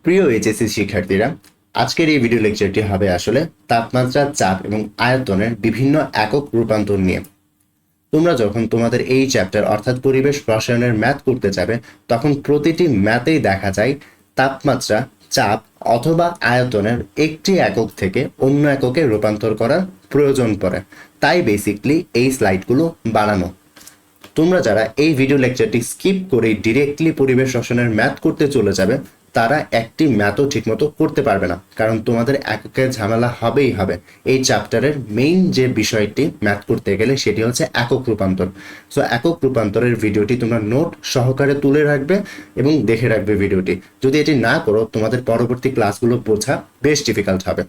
প্রিয় এইচএসসি শিক্ষার্থীরা, আজকের এই ভিডিও লেকচারটি হবে আসলে তাপমাত্রা, চাপ এবং আয়তনের বিভিন্ন একক রূপান্তর নিয়ে। তোমরা যখন তোমাদের এই চ্যাপ্টার অর্থাৎ পরিবেশ রসায়নের ম্যাথ করতে যাবে, তখন প্রতিটি ম্যাথেই দেখা যায় তাপমাত্রা, চাপ অথবা আয়তনের একটি একক থেকে অন্য এককে রূপান্তর করার প্রয়োজন পড়ে। তাই বেসিকলি এই স্লাইডগুলো বানানো। তোমরা যারা এই ভিডিও লেকচারটি স্কিপ করে ডিরেক্টলি পরিবেশ রসায়নের ম্যাথ করতে চলে যাবে, তারা একটি ম্যাথও ঠিকমতো করতে পারবে না, কারণ তোমাদের এককের ঝামেলা হবেই হবে। এই চ্যাপ্টারের মেইন যে বিষয়টি ম্যাথ করতে গেলে সেটি হচ্ছে একক রূপান্তর। সো একক রূপান্তরের ভিডিওটি তোমরা নোট সহকারে তুলে রাখবে এবং দেখে রাখবে ভিডিওটি। যদি এটি না করো, তোমাদের পরবর্তী ক্লাসগুলো বোঝা বেশ ডিফিকাল্ট হবে।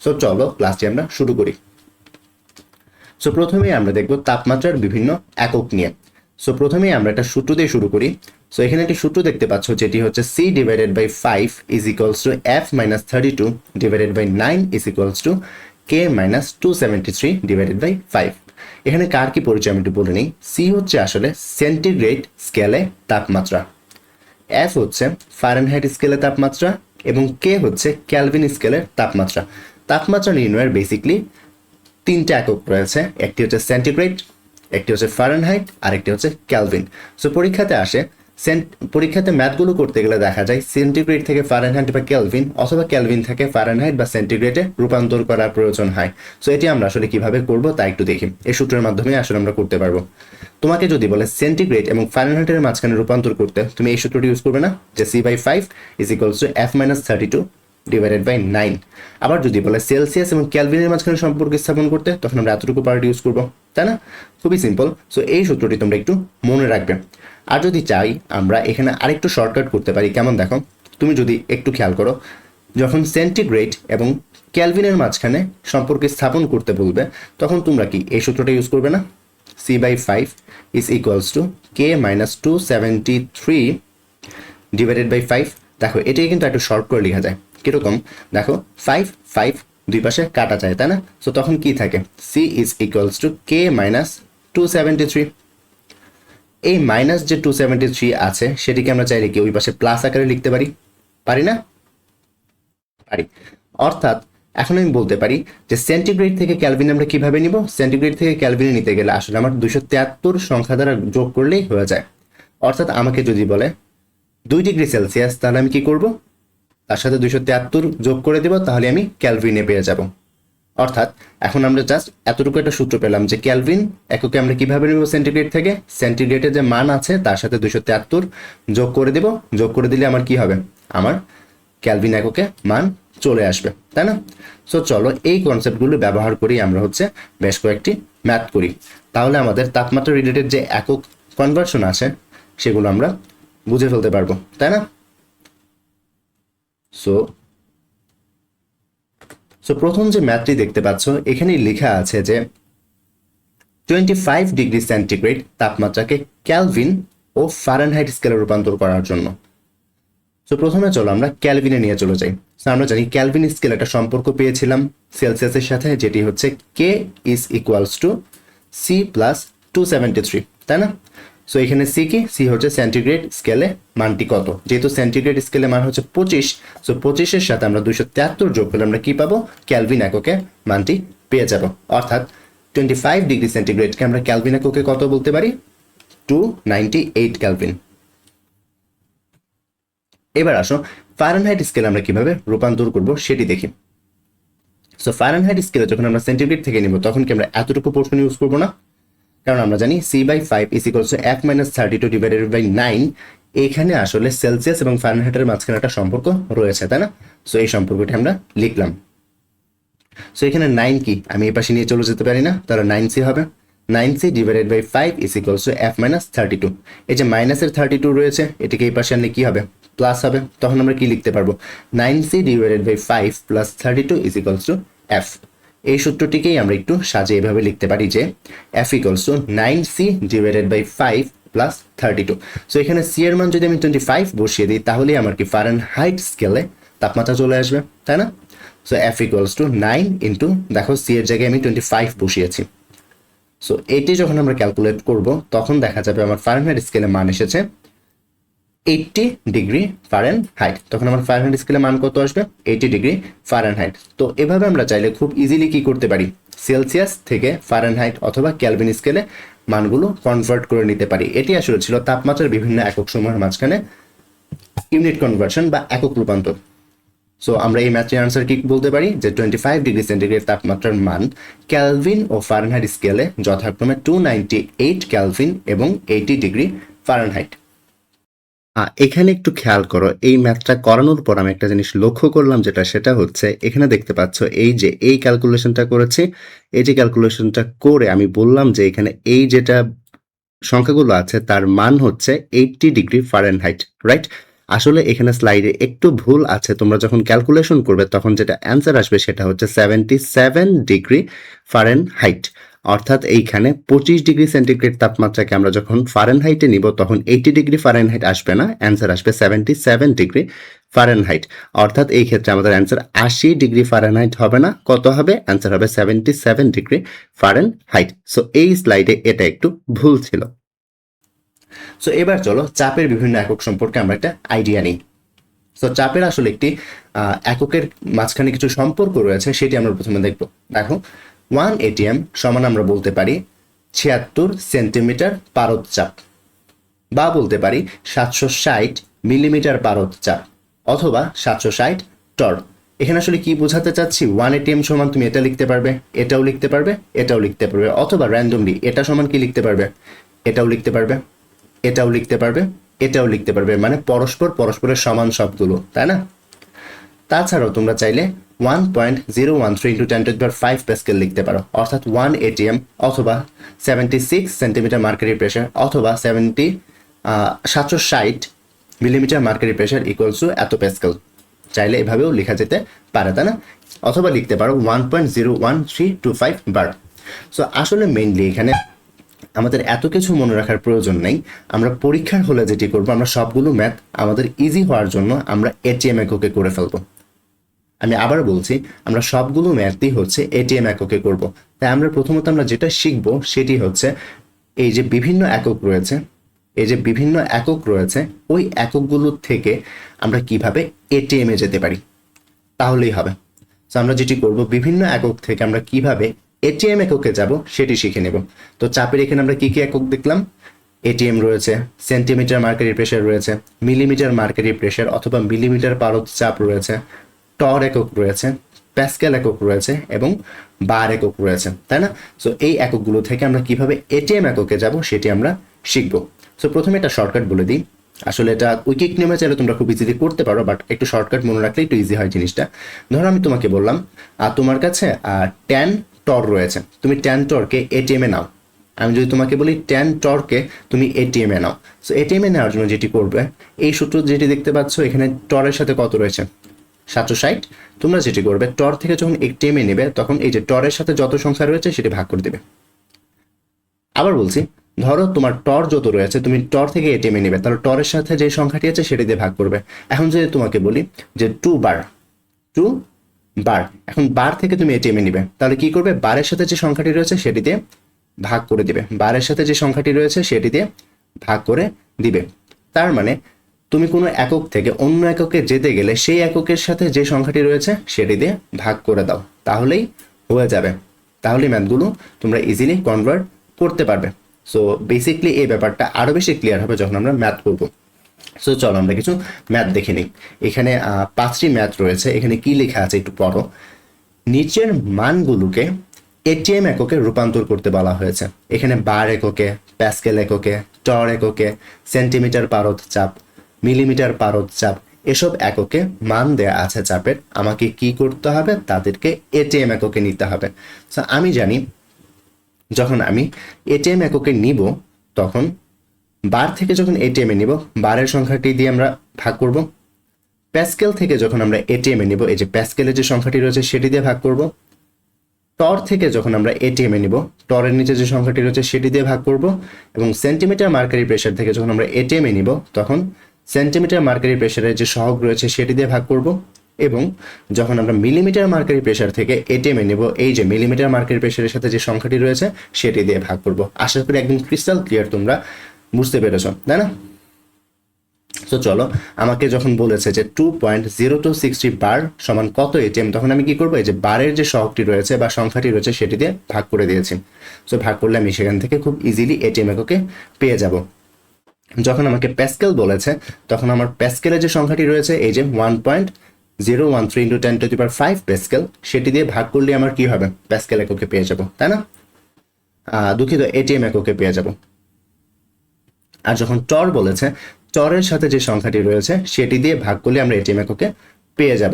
সো চলো ক্লাসটি আমরা শুরু করি। সো প্রথমেই আমরা দেখব তাপমাত্রার বিভিন্ন একক নিয়ে। সো প্রথমেই আমরা একটা সূত্র দিয়ে শুরু করি। সো এখানে একটি সূত্র দেখতে পাচ্ছ, যেটি হচ্ছে C divided by 5 is equals to F minus 32 divided by 9 is equals to K minus 273 divided by 5। এখানে কার কি পরিচয় আমি একটু বলে নিই। C হচ্ছে আসলে সেন্টিগ্রেড স্কেলে তাপমাত্রা, F হচ্ছে ফারেনহাইট স্কেলে তাপমাত্রা এবং K হচ্ছে কেলভিন স্কেলের তাপমাত্রা। তাপমাত্রা নির্ণয়ের বেসিকলি তিনটা একক রয়েছে, একটি হচ্ছে সেন্টিগ্রেড, একটি হচ্ছে ফারেনহাইট আর একটি হচ্ছে কেলভিন। সো পরীক্ষাতে ম্যাথগুলো করতে গেলে দেখা যায় সেন্টিগ্রেড থেকে ফারেনহাইট বা কেলভিন অথবা কেলভিন থেকে ফারেনহাইট বা সেন্টিগ্রেডে রূপান্তর করার প্রয়োজন হয়। সো এটি আমরা আসলে কিভাবে করব তা একটু দেখি। এই সূত্রের মাধ্যমে আসলে আমরা করতে পারবো। তোমাকে যদি বলে সেন্টিগ্রেড এবং ফারেনহাইটের মাঝখানে রূপান্তর করতে, তুমি এই সূত্রটি ইউজ করবে না, যে C/5 is equals to F minus 32 divided by 9। আবার যদি বলে সেলসিয়াস এবং ক্যালভিনের মাঝখানে সম্পর্ক স্থাপন করতে, তখন আমরা এতটুকু পার্ট ইউজ করবো, তাই না? খুবই সিম্পল। সো এই সূত্রটি তোমরা একটু মনে রাখবে। আর যদি চাই, আমরা এখানে আরেকটু শর্টকাট করতে পারি। কেমন দেখো, তুমি যদি একটু খেয়াল করো, যখন সেন্টিগ্রেড এবং ক্যালভিনের মাঝখানে সম্পর্ক স্থাপন করতে বলবে, তখন তোমরা কি এই সূত্রটা ইউজ করবে না? C/5 is equals to K minus 273 divided by 5। দেখো এটাই কিন্তু একটু শর্ট করে লেখা যায়। কিরকম দেখো, 5 দুই পাশে কাটা যায়, তাই না? সো তখন কি থাকে, C is equals to K minus 273। এই মাইনাস যে 273 আছে, সেটিকে আমরা চাইলে কি ওই পাশে প্লাস আকারে লিখতে পারি? পারি না? পারি। অর্থাৎ এখন আমি বলতে পারি যে সেন্টিগ্রেড থেকে ক্যালভিন আমরা কিভাবে নিব। সেন্টিগ্রেড থেকে ক্যালভিনে নিতে গেলে আসলে আমার 273 সংখ্যা দ্বারা যোগ করলেই হয়ে যায়। অর্থাৎ আমাকে যদি বলে 2 ডিগ্রি সেলসিয়াস, তাহলে আমি কি করব, তার সাথে 273 যোগ করে দেব, তাহলে আমি ক্যালভিনে পেয়ে যাব। অর্থাৎ এখন আমরা জাস্ট এতটুকু একটা সূত্র পেলাম যে ক্যালভিন এককে আমরা কিভাবে নেব, সেন্টিগ্রেড থেকে। সেন্টিগ্রেডের যে মান আছে তার সাথে 273 যোগ করে দেব, যোগ করে দিলে আমার কি হবে, আমার ক্যালভিন এককে মান চলে আসবে, তাই না? সো চলো এই কনসেপ্টগুলো ব্যবহার করি আমরা হচ্ছে বেশ কয়েকটি ম্যাথ করি। তাহলে আমাদের তাপমাত্রা রিলেটেড যে একক কনভার্সন আছে সেগুলো আমরা বুঝে ফেলতে পারবো, তাই না? সো প্রথম যে ম্যাথটি দেখতে পাচ্ছ, এখানে লেখা আছে যে 25 ডিগ্রি সেন্টিগ্রেড তাপমাত্রাকে ক্যালভিন ও ফারেনহাইট স্কেলে রূপান্তর করার জন্য। সো প্রথমে চলো আমরা ক্যালভিনে নিয়ে চলে যাই। সো আমরা জানি ক্যালভিন স্কেল একটা সম্পর্ক পেয়েছিলাম সেলসিয়াসের সাথে, যেটি হচ্ছে K is equals two C plus 273, তাই না? সো এখানে C কি, C হচ্ছে সেন্টিগ্রেড স্কেলে মানটি কত। যেহেতু সেন্টিগ্রেড স্কেলে মান হচ্ছে 25, সো 25-এর সাথে আমরা 273 যোগ করলে আমরা কি পাবো, ক্যালভিন এককে মানটি পেয়ে যাব। অর্থাৎ 25 ডিগ্রি সেন্টিগ্রেডকে আমরা ক্যালভিন এককে কত বলতে পারি, 298 ক্যালভিন। এবার আসো ফারেনহাইট স্কেলে আমরা কিভাবে রূপান্তর করব সেটি দেখি। সো ফারেনহাইট স্কেলে যখন আমরা সেন্টিগ্রেড থেকে নিব, তখন কি আমরা এতটুকু পোর্শন ইউজ করবো না, কারণ আমরা জানি C/5 is equals to F minus 32 divided by 9। এখানে আসলে সেলসিয়াস এবং ফারেনহাইটের মাঝখানে একটা সম্পর্ক রয়েছে, তাই না? সো এই সম্পর্কটি আমরা লিখলাম। সো এখানে 9 কি আমি এই পাশে নিয়ে চলে যেতে পারি না, তাহলে 9C হবে। 9C divided by 5 is equals to F minus 32। এই যে মাইনাসের 32 রয়েছে, এটিকে এই পাশে আনলে কি হবে, প্লাস হবে। তখন আমরা কি লিখতে পারবো, 9C divided by 5 plus 32 is equals to F। এই সূত্রটিকেই আমরা একটু সাজিয়ে এভাবে লিখতে পারি যে F equals to 9C divided by 5 plus 32। So এখানে C এর মান যদি আমি 25 বসিয়ে দিই, তাহলেই আমার কি ফারেনহাইট স্কেলে তাপমাত্রা চলে আসবে, তাই না? So F equals two 9 into, দেখো C এর জায়গায় আমি 25 বসিয়েছি। সো এটি যখন আমরা ক্যালকুলেট করব, তখন দেখা যাবে আমার ফারেনহাইট স্কেলে মান এসেছে 80 ডিগ্রি ফারেনহাইট, তখন আমার ফারেনহাইট স্কেলে মান কত আসবে? 80 ডিগ্রি ফারেনহাইট। তো এভাবে আমরা চাইলে খুব ইজিলি কি করতে পারি, সেলসিয়াস থেকে ফারেনহাইট অথবা ক্যালভিন স্কেলে মানগুলো কনভার্ট করে নিতে পারি। এটি আসলে ছিল তাপমাত্রার বিভিন্ন একক সমূহের মাঝখানে ইউনিট কনভার্সন বা একক রূপান্তর। সো আমরা এই ম্যাথের আনসার কি বলতে পারি যে 25 ডিগ্রি সেন্টিগ্রেড তাপমাত্রার মান ক্যালভিন ও ফারেনহাইট স্কেলে যথাক্রমে 298 ক্যালভিন এবং 80 ডিগ্রি ফারেনহাইট। এখানে একটু খেয়াল করো, এই ম্যাথটা করানোর পর আমি একটা জিনিস লক্ষ্য করলাম, সেটা হচ্ছে এখানে দেখতে পাচ্ছ এই যে এই ক্যালকুলেশনটা করেছি, এই যে ক্যালকুলেশনটা করে আমি বললাম যে এখানে এই যেটা সংখ্যাগুলো আছে তার মান হচ্ছে 80 ডিগ্রি ফারেনহাইট, রাইট? আসলে এখানে স্লাইডে একটু ভুল আছে, তোমরা যখন ক্যালকুলেশন করবে তখন যেটা অ্যান্সার আসবে সেটা হচ্ছে 77 ডিগ্রি ফারেনহাইট। অর্থাৎ এইখানে 25 ডিগ্রি সেন্টিগ্রেড তাপমাত্রাকে আমরা যখন ফারেনহাইটে নিব তখন 80 ডিগ্রি ফারেনহাইট আসবে না, অ্যান্সার আসবে 77 ডিগ্রি ফারেনহাইট। অর্থাৎ এই ক্ষেত্রে আমাদের অ্যান্সার 80 ডিগ্রি ফারেনহাইট হবে না, কত হবে? অ্যান্সার হবে 77 ডিগ্রি ফারেনহাইট। সো এই স্লাইডে এটা একটু ভুল ছিল। সো এবার চলো চাপের বিভিন্ন একক সম্পর্কে আমরা একটা আইডিয়া নিই। সো চাপের আসলে একটি এককের মাঝখানে কিছু সম্পর্ক রয়েছে, সেটি আমরা প্রথমে দেখব। দেখো 1 ATM সমান আমরা বলতে পারি 76 সেন্টিমিটার পারদ চাপ, বা বলতে পারি 760 মিলিমিটার পারদ চাপ, অথবা 760 টর। এখানে আসলে কি বোঝাতে চাচ্ছি, 1 ATM সমান তুমি এটা লিখতে পারবে, এটাও লিখতে পারবে, এটাও লিখতে পারবে, অথবা র্যান্ডমলি এটা সমান কি লিখতে পারবে, এটাও লিখতে পারবে, এটাও লিখতে পারবে, এটাও লিখতে পারবে, মানে পরস্পরের সমান সবগুলো, তাই না? তাছাড়াও তোমরা চাইলে 1.013 × 10⁵ প্যাসকেল লিখতে পারো, অর্থাৎ 1 ATM অথবা 76 সেন্টিমিটার মার্কারি প্রেশার অথবা 760 millimetre mercury pressure equals to এত প্যাসকেল। চাইলে এভাবেও লেখা যেতে পারে, তাই না? অথবা লিখতে পারো 1.01325 বার। সো আসলে মেইনলি এখানে আমাদের এত কিছু মনে রাখার প্রয়োজন নেই। আমরা পরীক্ষার হলে যেটি করবো, আমরা সবগুলো ম্যাথ আমাদের ইজি হওয়ার জন্য আমরা ATM এককে করে ফেলবো। আমি আবার বলছি, আমরা সবগুলো ম্যাথই হচ্ছে ATM এককে করব। তাই আমরা প্রথমত আমরা যেটা শিখব সেটি হচ্ছে এই যে বিভিন্ন একক রয়েছে, এই যে বিভিন্ন একক রয়েছে, ওই এককগুলো থেকে আমরা কিভাবে ATM এ যেতে পারি, তাহলেই হবে। তো আমরা যেটি করব, বিভিন্ন একক থেকে আমরা কিভাবে ATM এককে যাব সেটি শিখে নেব। তো চাপের এখানে আমরা কি কি একক দেখলাম, ATM রয়েছে, সেন্টিমিটার মার্কারি প্রেশার রয়েছে, মিলিমিটার মার্কারি প্রেশার অথবা মিলিমিটার পারদ চাপ রয়েছে, টর একক রয়েছে, প্যাসকেল একক রয়েছে এবং বার একক রয়েছে, তাই না? সো এই এককগুলো থেকে আমরা কিভাবে ATM এককে যাব সেটি আমরা শিখব। সো প্রথমে একটা শর্টকাট বলে দিই। আসলে এটা উইকিক নিয়মে চাইলে তোমরা খুব ইজিলি করতে পারো, বাট একটু শর্টকাট মনে রাখলে একটু ইজি হয় জিনিসটা। ধরো আমি তোমাকে বললাম তোমার কাছে 10 টর রয়েছে, তুমি 10 টরকে ATM এ নাও। আমি যদি তোমাকে বলি 10 টরকে তুমি ATM এ নাও, সো ATM এ নেওয়ার জন্য যেটি করবে, এই সূত্র যেটি দেখতে পাচ্ছ এখানে টরের সাথে কত রয়েছে, 760। তোমরা যেটি করবে, টর থেকে যখন ATM এ নেবে তখন এই যে টরের সাথে যত সংখ্যা রয়েছে সেটি ভাগ করে দেবে। আবার বলছি, ধরো তোমার টর যত রয়েছে তুমি টর থেকে ATM এ নেবে, তাহলে টরের সাথে যে সংখ্যাটি আছে সেটি দিয়ে ভাগ করবে। এখন যদি তোমাকে বলি যে 2 বার, এখন বার থেকে তুমি ATM এ নিবে, তাহলে কি করবে, বারের সাথে যে সংখ্যাটি রয়েছে সেটি দিয়ে ভাগ করে দিবে, বারের সাথে যে সংখ্যাটি রয়েছে সেটি দিয়ে ভাগ করে দিবে। তার মানে তুমি কোনো একক থেকে অন্য এককে যেতে গেলে সেই এককের সাথে যে সংখ্যাটি রয়েছে সেটি দিয়ে ভাগ করে দাও, তাহলেই হয়ে যাবে। তাহলেই ম্যাথগুলো তোমরা ইজিলি কনভার্ট করতে পারবে। সো বেসিকলি এই ব্যাপারটা আরও বেশি ক্লিয়ার হবে যখন আমরা ম্যাথ করবো। সো চলো আমরা কিছু ম্যাথ দেখে নিই। এখানে 5টি ম্যাথ রয়েছে, এখানে কি লেখা আছে একটু পড়ো। নিচের মানগুলোকে ATM এককে রূপান্তর করতে বলা হয়েছে। এখানে বার এককে, প্যাসকেল এককে, টর এককে, সেন্টিমিটার পারদ চাপ, মিলিমিটার পারদ চাপ, এসব এককে মান দেয়া আছে চাপের। আমাকে কি করতে হবে, তাদেরকে ATM এককে নিতে হবে। সো আমি জানি যখন আমি ATM এককে নিব তখন বার থেকে যখন ATM এ নিব বারের সংখ্যাটি দিয়ে আমরা ভাগ করব। প্যাসকেল থেকে যখন আমরা ATM এ নিব, এই যে প্যাসকেলের যে সংখ্যাটি রয়েছে সেটি দিয়ে ভাগ করব। টর থেকে যখন আমরা ATM এ নিব, টরের নিচে যে সংখ্যাটি রয়েছে সেটি দিয়ে ভাগ করব। এবং সেন্টিমিটার মার্কারি প্রেশার থেকে যখন আমরা ATM এ নিব তখন সেন্টিমিটার মার্কারি প্রেশারের যে সহগ রয়েছে সেটি দিয়ে ভাগ করব। এবং যখন আমরা মিলিমিটার মার্কারি প্রেশার থেকে ATM এ নিব, এই যে মিলিমিটার মার্কারি প্রেশারের সাথে যে সংখ্যাটি রয়েছে সেটি দিয়ে ভাগ করব। আশা করি একদম ক্রিস্টাল ক্লিয়ার তোমরা বুঝতে পেরেছো, তাই না? তো চলো, আমাকে যখন বলেছে যে 2.0260 বার সমান কত এটিএম, তখন আমি কি করবো, এই যে বারের যে সহগটি রয়েছে বা সংখ্যাটি রয়েছে সেটি দিয়ে ভাগ করে দিয়েছি। সো ভাগ করলে আমি সেখান থেকে খুব ইজিলি এটিএম এককে পেয়ে যাব। যখন আমাকে প্যাসকেল বলেছে তখন আমার প্যাসকেলের যে সংখ্যাটি রয়েছে এই যে 1.013 ইন্টু 10⁵ প্যাসকেল, সেটি দিয়ে ভাগ করলে আমার কি হবে, প্যাসকেল এককে পেয়ে যাব, তাই না? দুঃখিত, এটিএম এককে পেয়ে যাব। আর যখন টর বলেছে, টরের সাথে যে সংখ্যাটি রয়েছে সেটি দিয়ে ভাগ করলে আমরা এটিএম এককে পেয়ে যাব।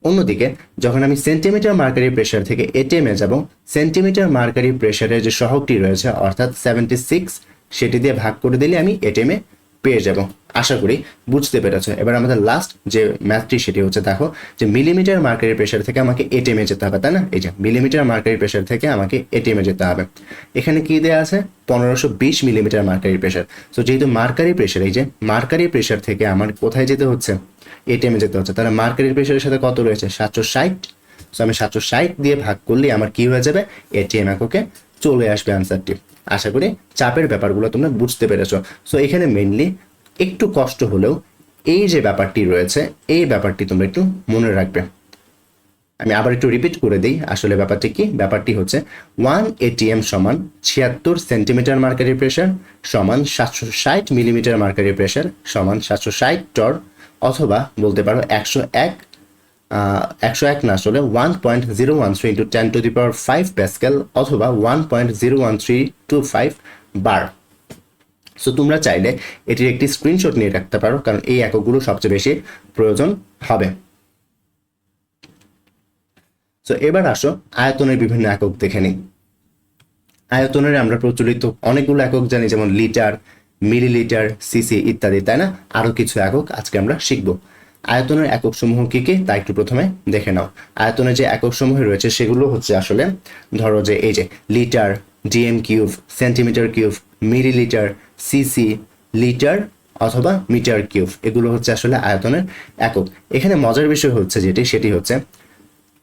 অন্যদিকে যখন আমি সেন্টিমিটার মার্কারি প্রেসার থেকে এটিএম এ যাব, সেন্টিমিটার মার্কারি প্রেসারের যে সহগটি রয়েছে অর্থাৎ 76, সেটি দিয়ে ভাগ করে দিলে আমি এটিএম এ পেয়ে যাব। আশা করি বুঝতে পেরেছো। এবার আমাদের লাস্ট যে ম্যাথটি সেটি হচ্ছে, দেখো যে মিলিমিটার মার্কারি প্রেসার থেকে আমাকে এটিএম এ যেতে হবে, তাই না? এই যে মিলিমিটার মার্কারি প্রেসার থেকে আমাকে এটিএম এ যেতে হবে। এখানে কি দেওয়া আছে, 1520 মিলিমিটার মার্কারি প্রেসার। সো যেহেতু মার্কারি প্রেসার, এই যে মার্কারি প্রেসার থেকে আমার কোথায় যেতে হচ্ছে, এটিএম এ যেতে হচ্ছে, তাহলে মার্কারি প্রেসারের সাথে কত রয়েছে, 760। সো আমি 760 দিয়ে ভাগ করলে আমার কি হয়ে যাবে, এটিএম এককে চলে আসবে আনসারটি। আশা করি চাপের ব্যাপারগুলো তোমরা বুঝতে পেরেছো। সো এখানে মেইনলি একটু কষ্ট হলেও এই যে ব্যাপারটি রয়েছে, এই ব্যাপারটি তোমরা একটু মনে রাখবে। আমি আবার একটু রিপিট করে দিই, আসলে ব্যাপারটি কি, ব্যাপারটি হচ্ছে 1 এটিএম সমান 76 সেন্টিমিটার মার্কারি প্রেসার সমান 760 মিলিমিটার মার্কারি প্রেসার সমান 760 টর, অথবা বলতে পারো 101 না, আসলে 1.013 ইন্টু 10⁵ প্যাসকেল অথবা 1.01325 বার। সো তোমরা চাইলে এটির একটি স্ক্রিনশট নিয়ে রাখতে পারো, কারণ এই এককগুলো সবচেয়ে বেশি প্রয়োজন হবে। সো এবার আসো আয়তনের বিভিন্ন একক দেখে নিই। আয়তনের আমরা প্রচলিত অনেকগুলো একক জানি, যেমন লিটার, মিলিলিটার, সিসি ইত্যাদি, তাই না? আরও কিছু একক আজকে আমরা শিখব। আয়তনের একক সমূহ কি কি তা একটু প্রথমে দেখে নাও। আয়তনের যে একক সমূহ রয়েছে সেগুলো হচ্ছে আসলে, ধরো যে এই যে litre, DM cube, centimetre cube, millilitre, CC, litre অথবা মিটার কিউব, এগুলো হচ্ছে আসলে আয়তনের একক। এখানে মজার বিষয় হচ্ছে সেটি হচ্ছে,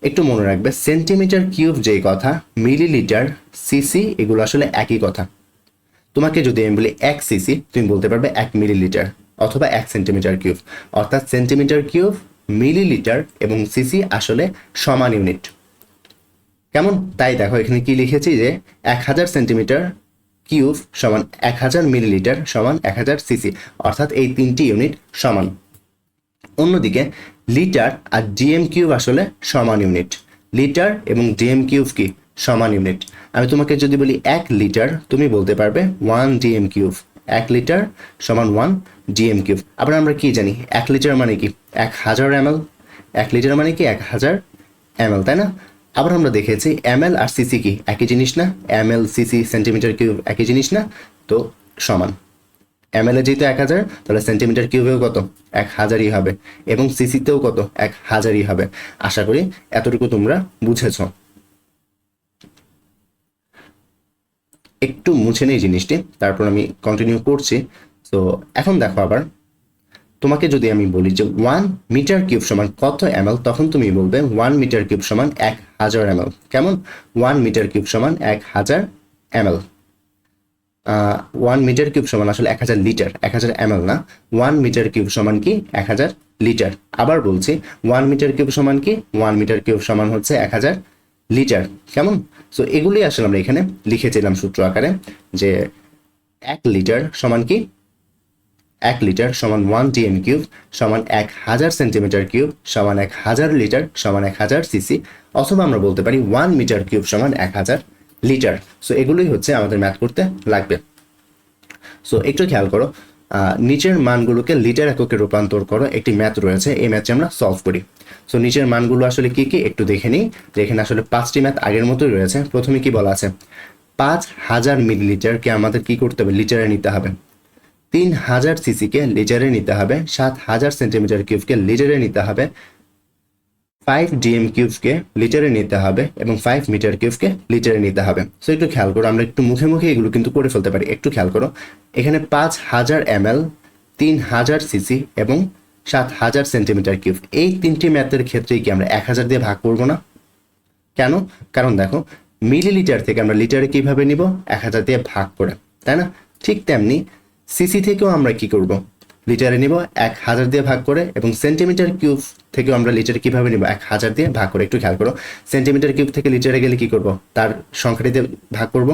একটু মনে রাখবে সেন্টিমিটার কিউব যেই কথা, মিলিলিটার, সিসি এগুলো আসলে একই কথা। তোমাকে যদি আমি বলি 1 সিসি, তুমি বলতে পারবে 1 মিলিলিটার অথবা 1 সেন্টিমিটার কিউব, অর্থাৎ সেন্টিমিটার কিউব, মিলিলিটার এবং সিসি আসলে সমান ইউনিট। কেমন? তাই দেখো এখানে কি লিখেছি যে 1000 সেন্টিমিটার কিউব সমান 1000 মিলিলিটার সমান 1000 সিসি, অর্থাৎ এই তিনটি ইউনিট সমান। অন্যদিকে লিটার আর ডিএম কিউব আসলে সমান ইউনিট। লিটার এবং ডিএম কিউব কি সমান ইউনিট। আমি তোমাকে যদি বলি 1 লিটার, তুমি বলতে পারবে 1 ডিএম কিউব। 1 লিটার সমান 1 ডিএম কিউব। আবার আমরা কি জানি, 1 লিটার মানে কি 1000 ml, 1 লিটার মানে কি 1000 ml, তাই না? আবার আমরা দেখেছি ml আর সিসি কি একই জিনিস না, ml সিসি সেন্টিমিটার কিউব একই জিনিস না, তো সমান। ml এ যেহেতু 1000, তাহলে সেন্টিমিটার কিউবেও কত, 1000ই হবে, এবং সিসিতেও কত, 1000ই হবে। আশা করি এতটুকু তোমরা বুঝেছ। একটু মুছে নেই জিনিসটি, তারপর আমি কন্টিনিউ করছি। তো এখন দেখো, আবার তোমাকে যদি আমি বলি যে 1 মিটার কিউব সমান কত ml, তখন তুমি বলবে 1 মিটার কিউব সমান 1000 ml। কেমন? 1 মিটার কিউব সমান 1000 ml। 1 মিটার কিউব সমান আসলে 1000 লিটার, 1000 ml না। 1 মিটার কিউব সমান কি 1000 লিটার। আবার বলছি 1 মিটার কিউব সমান কি, 1 মিটার কিউব সমান হচ্ছে 1000 লিটার। কেমন? সো এগুলি আসলে আমরা এখানে লিখেছিলাম সূত্র আকারে, যে 1 লিটার সমান কি, 1 লিটার সমান 1 ডিএম কিউব সমান 1000 সেন্টিমিটার কিউব সমান 1000 লিটার সমান 1000 সিসি, অথবা আমরা বলতে পারি 1 মিটার কিউব সমান 1000 লিটার। সো এগুলোই হচ্ছে আমাদের ম্যাথ করতে লাগবে। সো একটু খেয়াল করো, নিচের মানগুলোকে লিটার এককে রূপান্তর করো, একটি ম্যাথ রয়েছে, এই ম্যাথটি আমরা সলভ করি। সো নিচের মানগুলো আসলে কি কি একটু দেখে নিই, যে এখানে আসলে 5টি ম্যাথ আগের মতোই রয়েছে। প্রথমে কি বলা আছে, 5000 মিলিলিটারকে আমাদের কি করতে হবে, লিটারে নিতে হবে। 3000 সিসিকে লিটারে নিতে হবে। 7000 সেন্টিমিটার কিউবকে লিটারে নিতে হবে। 5 ডিএম কিউবকে লিটারে নিতে হবে এবং 5 মিটার কিউবকে লিটারে নিতে হবে। সো একটু খেয়াল করো, আমরা একটু মুখে মুখে এগুলো কিন্তু করে ফেলতে পারি। একটু খেয়াল করো, এখানে 5000 ml, 3000 সিসি এবং 7000 সেন্টিমিটার কিউব, এই তিনটি ম্যাথের ক্ষেত্রে কি আমরা 1000 দিয়ে ভাগ করবো না? কেন? কারণ দেখো মিলিলিটার থেকে আমরা লিটারে কিভাবে নিব, 1000 দিয়ে ভাগ করে, তাই না? ঠিক তেমনি সিসি থেকেও আমরা কি করব, লিটারে নিব 1000 দিয়ে ভাগ করে, এবং সেন্টিমিটার কিউব থেকে আমরা লিটারে কিভাবে নিব 1000 দিয়ে ভাগ করে। একটু খেয়াল করো, সেন্টিমিটার কিউব থেকে লিটারে গেলে কি করব, তার সংখ্যাটি দিয়ে ভাগ করব।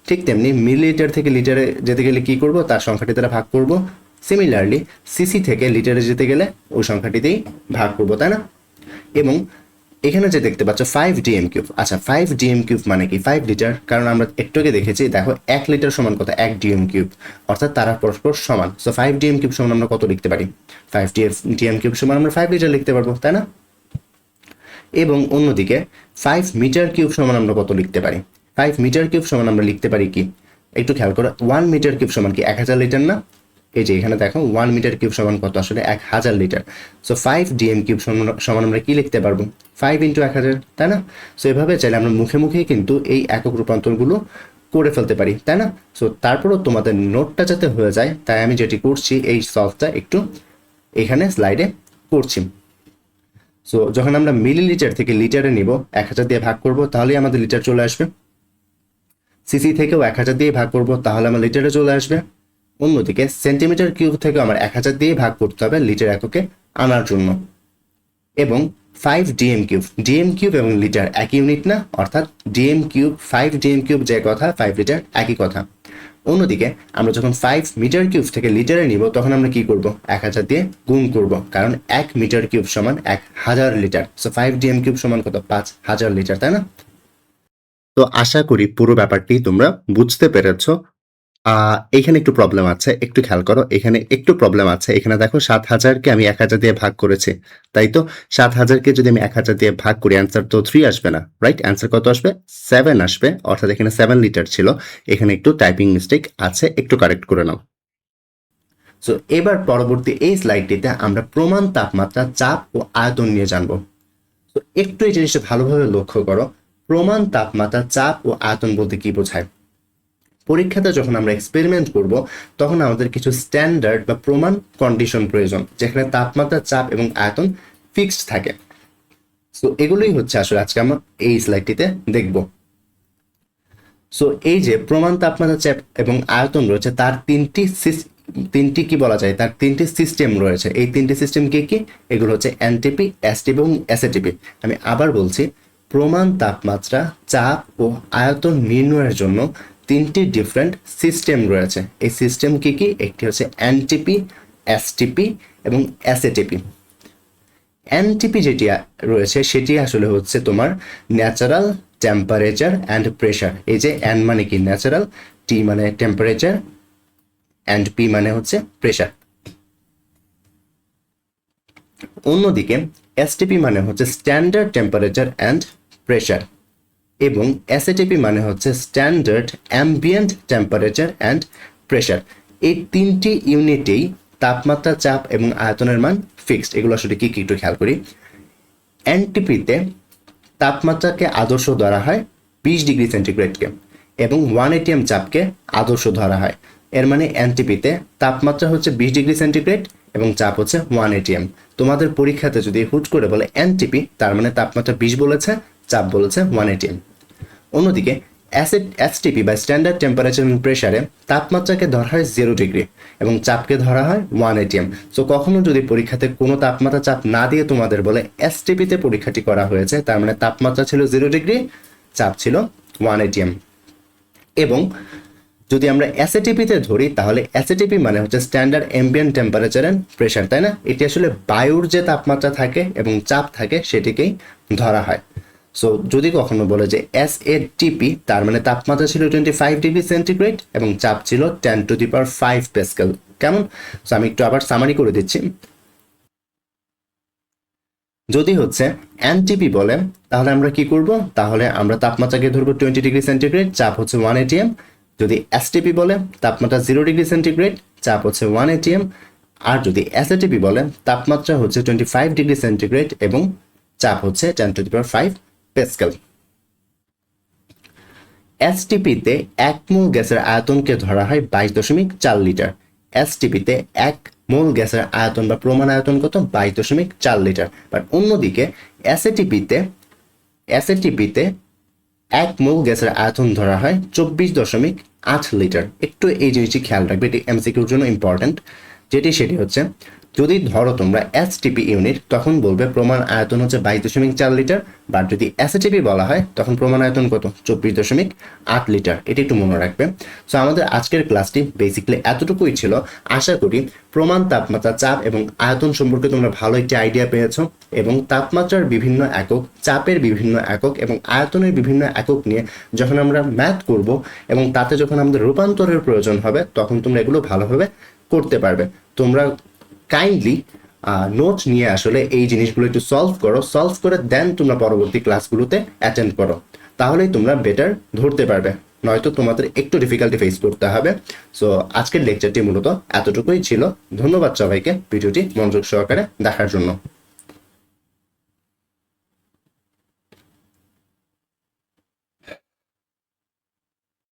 ঠিক তেমনি মিলিলিটার থেকে লিটারে যেতে গেলে কি করব, তার সংখ্যাটি দ্বারা ভাগ করব। সিমিলারলি সিসি থেকে লিটারে যেতে গেলে ওই সংখ্যাটিতেই ভাগ করব, তাই না? এবং এখানে যে দেখতে পাচ্ছ 5 ডিএম কিউব, আচ্ছা 5 ডিএম কিউব মানে কি 5 লিটার, কারণ আমরা একটু আগে দেখেছি দেখো 1 লিটার সমান কত 1 ডিএম কিউব, অর্থাৎ তারা পরস্পর সমান। সো 5 ডিএম কিউব সমান আমরা কত লিখতে পারি, 5 ডিএম কিউব সমান আমরা 5 লিটার লিখতে পারবো, তাই না? এবং অন্যদিকে 5 মিটার কিউব সমান আমরা কত লিখতে পারি, 5 মিটার কিউব সমান আমরা লিখতে পারি কি, একটু খেয়াল করো, 1 মিটার কিউব সমান কি 1000 লিটার না? এই যে এখানে দেখো 1 মিটার কিউব সমান কত, আসলে 1000 লিটার। সো 5 ডিএম কিউব সমান আমরা কি লিখতে পারবো, 5 ইন্টু 1000, তাই না? সো এভাবে চাইলে আমরা মুখে মুখে কিন্তু এই একক রূপান্তরগুলো করে ফেলতে পারি, তাই না? সো তারপরও তোমাদের নোটটা যাতে হয়ে যায়, তাই আমি যেটি করছি এই সলভটা একটু এখানে স্লাইডে করছি। সো যখন আমরা মিলিলিটার থেকে লিটারে নিব 1000 দিয়ে ভাগ করব, তাহলেই আমাদের লিটার চলে আসবে। সিসি থেকেও 1000 দিয়ে ভাগ করব, তাহলে আমার লিটারে চলে আসবে। অন্যদিকে সেন্টিমিটার কিউব থেকেও আমার 1000 দিয়ে ভাগ করতে হবে লিটার এককে আনার জন্য। এবং 5 ডিএম কিউব এবং লিটার একই ইউনিট না, অর্থাৎ ডিএম কিউব 5 ডিএম কিউব যে কথা 5 লিটার একই কথা। অন্যদিকে আমরা যখন 5 মিটার কিউব থেকে লিটারে নিব, তখন আমরা কি করব, 1000 দিয়ে গুণ করব, কারণ 1 মিটার কিউব সমান 1000 লিটার। সো 5 ডিএম কিউব সমান কত, 5000 লিটার, তাই না? তো আশা করি পুরো ব্যাপারটি তোমরা বুঝতে পেরেছো। এখানে একটু প্রবলেম আছে, একটু খেয়াল করো, এখানে একটু প্রবলেম আছে। এখানে দেখো 7000কে আমি 1000 দিয়ে ভাগ করেছি, তাই তো 7000কে যদি আমি 1000 দিয়ে ভাগ করি, অ্যান্সার তো 3 আসবে না, রাইট? অ্যান্সার কত আসবে, 7 আসবে, অর্থাৎ এখানে 7 লিটার ছিল। এখানে একটু টাইপিং মিস্টেক আছে, একটু কারেক্ট করে নাও। সো এবার পরবর্তী এই স্লাইডটিতে আমরা প্রমাণ তাপমাত্রা, চাপ ও আয়তন নিয়ে জানবো। তো একটু এই জিনিসটা ভালোভাবে লক্ষ্য করো, প্রমাণ তাপমাত্রা, চাপ ও আয়তন বলতে কি বোঝায়। পরীক্ষাতে যখন আমরা এক্সপেরিমেন্ট করব, তখন আমাদের কিছু স্ট্যান্ডার্ড বা প্রমাণ কন্ডিশন প্রয়োজন, যেখানে তাপমাত্রা, চাপ এবং আয়তন ফিক্সড থাকে। সো এগুলোই হচ্ছে আসলে আজকে আমরা এই স্লাইডটিতে দেখব। সো এই যে প্রমাণ তাপমাত্রা, চাপ এবং আয়তন রয়েছে, তার তিনটি কি বলা যায়, তার তিনটি সিস্টেম রয়েছে। এই তিনটি সিস্টেম কি কি? এগুলো হচ্ছে এনটিপি, এসটিপি এবং এসএটিপি। আমি আবার বলছি, প্রমাণ তাপমাত্রা, চাপ ও আয়তন নির্ণয়ের জন্য তিনটি ডিফারেন্ট সিস্টেম রয়েছে। এই সিস্টেম কি কি? একটি হচ্ছে এনটিপি, এসটিপি এবং এসএটিপি। এনটিপি যেটি রয়েছে সেটি আসলে হচ্ছে তোমার ন্যাচারাল টেম্পারেচার অ্যান্ড প্রেশার। এই যে এন মানে কি ন্যাচারাল, টি মানে টেম্পারেচার, অ্যান্ড পি মানে হচ্ছে প্রেশার। অন্যদিকে এসটিপি মানে হচ্ছে স্ট্যান্ডার্ড টেম্পারেচার অ্যান্ড প্রেশার, এবং এসএটিপি মানে হচ্ছে standard ambient temperature and pressure. এই তিনটি ইউনিটেই তাপমাত্রা, চাপ এবং আয়তনের মান ফিক্সড। এগুলো আসলে কি কি একটু খেয়াল করি। এনটিপিতে তাপমাত্রাকে আদর্শ ধরা হয় 20 ডিগ্রি সেন্টিগ্রেডকে, এবং 1 এটিএম চাপকে আদর্শ ধরা হয়। এর মানে এনটিপিতে তাপমাত্রা হচ্ছে 20 ডিগ্রি সেন্টিগ্রেড এবং চাপ হচ্ছে 1 এটিএম। তোমাদের পরীক্ষাতে যদি হুট করে বলে এনটিপি, তার মানে তাপমাত্রা 20 বলেছে, চাপ বলেছে 1 এটিএম। অন্যদিকে এসটিপি বা স্ট্যান্ডার্ড টেম্পারেচার এন্ড প্রেসারে তাপমাত্রাকে ধরা হয় 0 ডিগ্রি এবং চাপকে ধরা হয় 1 এটিএম। সো কখনো যদি পরীক্ষাতে কোনো তাপমাত্রা, চাপ না দিয়ে তোমাদের বলে এসটিপিতে পরীক্ষাটি করা হয়েছে, তার মানে তাপমাত্রা ছিল 0 ডিগ্রি, চাপ ছিল 1 এটিএম। এবং যদি আমরা এসএটিপিতে ধরি, তাহলে এসএটিপি মানে হচ্ছে standard ambient temperature and pressure, তাই না? এটি আসলে বায়ুর যে তাপমাত্রা থাকে এবং চাপ থাকে সেটিকেই ধরা হয়। সো যদি কখনো বলে যে এসএটিপি, তার মানে তাপমাত্রা ছিল 25 ডিগ্রি সেন্টিগ্রেড এবং চাপ ছিল 10⁵ প্যাসকেল। কেমন? সো আমি একটু আবার সামারি করে দিচ্ছি। যদি হচ্ছে এনটিপি বলে, তাহলে আমরা কি করব, তাহলে আমরা তাপমাত্রাকে ধরবো 20 ডিগ্রি সেন্টিগ্রেড, চাপ হচ্ছে 1 এটিএম। যদি এসটিপি বলে, তাপমাত্রা 0 ডিগ্রি সেন্টিগ্রেড, চাপ হচ্ছে 1 এটিএম। আর যদি এসএটিপি বলে, তাপমাত্রা হচ্ছে 25 ডিগ্রি সেন্টিগ্রেড এবং চাপ হচ্ছে 10⁵ প্যাসকেল। এসটিপিতে 1 মোল গ্যাসের আয়তনকে ধরা হয় 22.4 লিটার। এসটিপিতে 1 মোল গ্যাসের আয়তন বা প্রমাণ আয়তন কত, 22.4 লিটার। বাট অন্যদিকে এসএটিপিতে 1 মোল গ্যাসের আয়তন ধরা হয় 24.8 লিটার। একটু এই জিনিসটি খেয়াল রাখবে, এটি এমসিকিউর জন্য ইম্পর্টেন্ট। সেটি হচ্ছে, যদি ধরো তোমরা এসটিপি ইউনিট, তখন বলবে প্রমাণ আয়তন হচ্ছে 22.4 লিটার, বা যদি এসএটিপি বলা হয় তখন প্রমাণ আয়তন কত, 24.8 লিটার। এটি একটু মনে রাখবে। সো আমাদের আজকের ক্লাসটি বেসিক্যালি এতটুকুই ছিল। আশা করি প্রমাণ, তাপমাত্রা, চাপ এবং আয়তন সম্পর্কে তোমরা ভালো একটি আইডিয়া পেয়েছো, এবং তাপমাত্রার বিভিন্ন একক, চাপের বিভিন্ন একক এবং আয়তনের বিভিন্ন একক নিয়ে যখন আমরা ম্যাথ করব এবং তাতে যখন আমাদের রূপান্তরের প্রয়োজন হবে, তখন তোমরা এগুলো ভালোভাবে করতে পারবে। তোমরা কাইন্ডলি নোট নিয়ে আসলে এই জিনিসগুলো একটু সলভ করে দেন তোমরা পরবর্তী ক্লাসগুলোতে অ্যাটেন্ড করো, তাহলেই তোমরা বেটার ধরতে পারবে, নয়তো তোমাদের একটু ডিফিকাল্টি ফেস করতে হবে। সো আজকের লেকচারটি মূলত এতটুকুই ছিল। ধন্যবাদ সবাইকে ভিডিওটি মনোযোগ সহকারে দেখার জন্য।